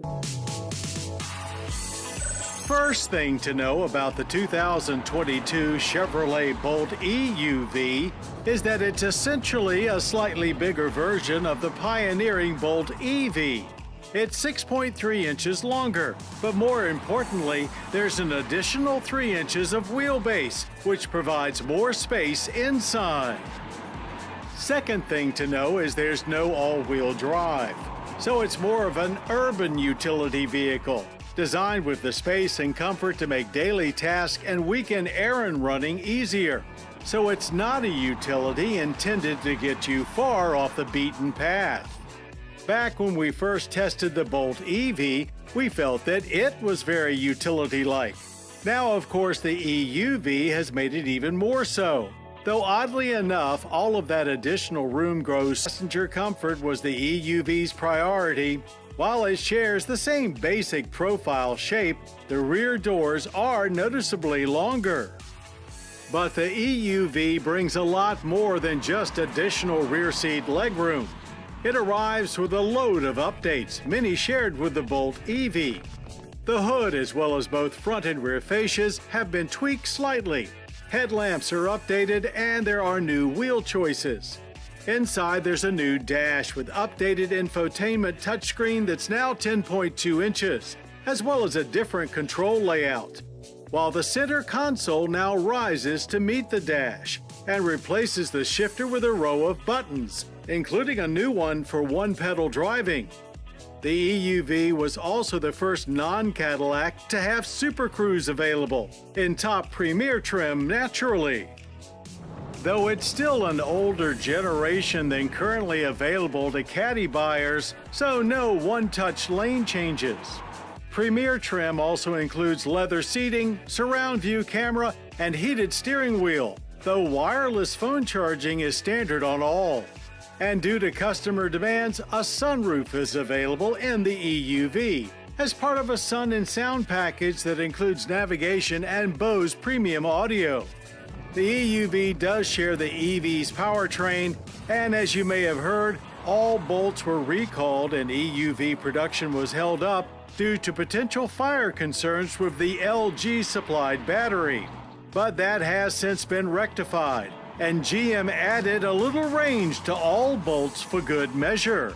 First thing to know about the 2022 Chevrolet Bolt EUV is that it's essentially a slightly bigger version of the pioneering Bolt EV. It's 6.3 inches longer, but more importantly, there's an additional 3 inches of wheelbase, which provides more space inside. Second thing to know is there's no all-wheel drive, so it's more of an urban utility vehicle, designed with the space and comfort to make daily task and weekend errand running easier. So it's not a utility intended to get you far off the beaten path. Back when we first tested the Bolt EV, we felt that it was very utility-like. Now, of course, the EUV has made it even more so. Though oddly enough, all of that additional room grows passenger comfort was the EUV's priority. While it shares the same basic profile shape, the rear doors are noticeably longer. But the EUV brings a lot more than just additional rear seat legroom. It arrives with a load of updates, many shared with the Bolt EV. The hood, as well as both front and rear fascias, have been tweaked slightly. Headlamps are updated and there are new wheel choices. Inside, there's a new dash with updated infotainment touchscreen that's now 10.2 inches, as well as a different control layout. While the center console now rises to meet the dash and replaces the shifter with a row of buttons, including a new one for one-pedal driving. The EUV was also the first non-Cadillac to have Super Cruise available in top Premier trim naturally. Though it's still an older generation than currently available to Caddy buyers, so no one-touch lane changes. Premier trim also includes leather seating, surround view camera, and heated steering wheel, though wireless phone charging is standard on all. And due to customer demands, a sunroof is available in the EUV as part of a sun and sound package that includes navigation and Bose premium audio. The EUV does share the EV's powertrain, and as you may have heard, all Bolts were recalled and EUV production was held up due to potential fire concerns with the LG supplied battery. But that has since been rectified, and GM added a little range to all Bolts for good measure.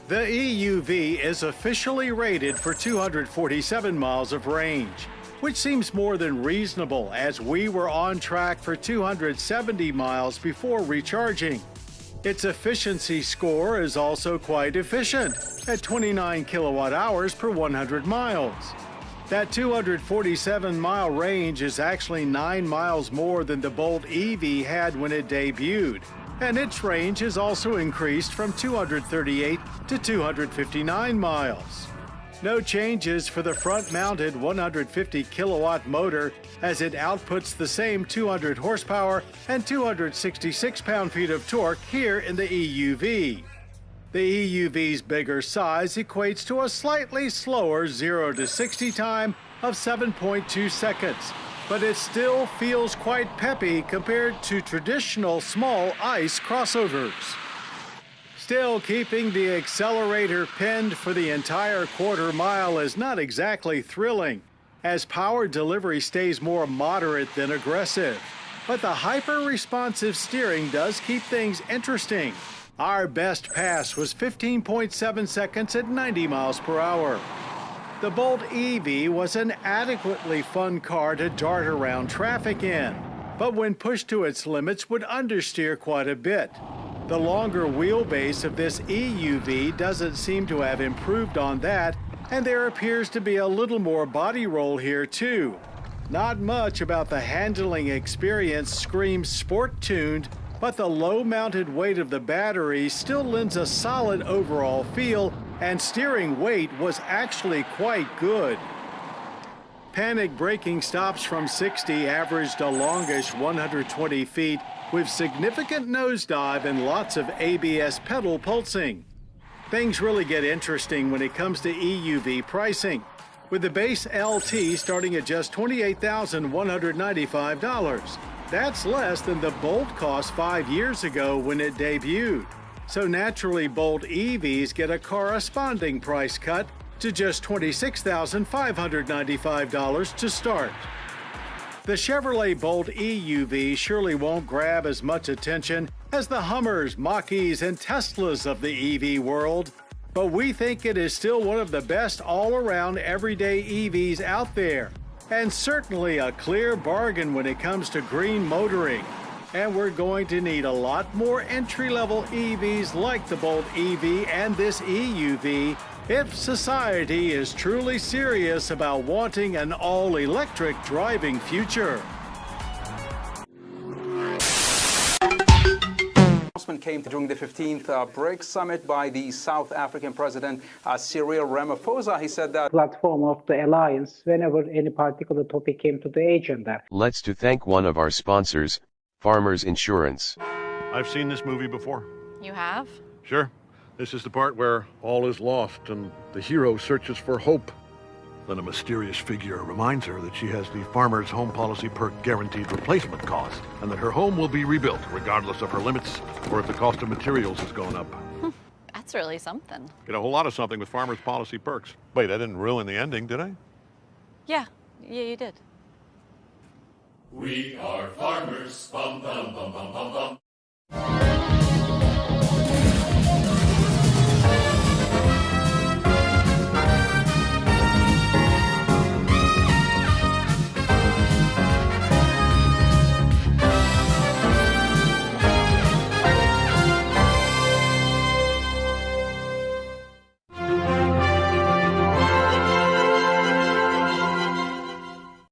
The EUV is officially rated for 247 miles of range, which seems more than reasonable as we were on track for 270 miles before recharging. Its efficiency score is also quite efficient at 29 kilowatt hours per 100 miles. That 247-mile range is actually 9 miles more than the Bolt EV had when it debuted, and its range has also increased from 238 to 259 miles. No changes for the front-mounted 150-kilowatt motor as it outputs the same 200 horsepower and 266 pound-feet of torque here in the EUV. The EUV's bigger size equates to a slightly slower 0 to 60 time of 7.2 seconds, but it still feels quite peppy compared to traditional small ICE crossovers. Still, keeping the accelerator pinned for the entire quarter mile is not exactly thrilling, as power delivery stays more moderate than aggressive. But the hyper-responsive steering does keep things interesting. Our best pass was 15.7 seconds at 90 miles per hour. The Bolt EV was an adequately fun car to dart around traffic in, but when pushed to its limits would understeer quite a bit. The longer wheelbase of this EUV doesn't seem to have improved on that, and there appears to be a little more body roll here too. Not much about the handling experience screams sport-tuned, but the low-mounted weight of the battery still lends a solid overall feel, and steering weight was actually quite good. Panic braking stops from 60 averaged a longish 120 feet, with significant nosedive and lots of ABS pedal pulsing. Things really get interesting when it comes to EUV pricing, with the base LT starting at just $28,195. That's less than the Bolt cost 5 years ago when it debuted. So naturally, Bolt EVs get a corresponding price cut to just $26,595 to start. The Chevrolet Bolt EUV surely won't grab as much attention as the Hummers, Mach-E's, and Teslas of the EV world, but we think it is still one of the best all-around everyday EVs out there, and certainly a clear bargain when it comes to green motoring. And we're going to need a lot more entry-level EVs like the Bolt EV and this EUV if society is truly serious about wanting an all-electric driving future. Announcement came during the 15th BRICS summit by the South African President Cyril Ramaphosa. He said that platform of the alliance whenever any particular topic came to the agenda. Let's to thank one of our sponsors, Farmers Insurance. I've seen this movie before. You have? Sure. This is the part where all is lost and the hero searches for hope. Then a mysterious figure reminds her that she has the Farmer's Home Policy Perk guaranteed replacement cost, and that her home will be rebuilt regardless of her limits or if the cost of materials has gone up. That's really something. Get a whole lot of something with Farmer's Policy Perks. Wait, I didn't ruin the ending, did I? Yeah, you did. We are farmers, bum bum bum bum bum.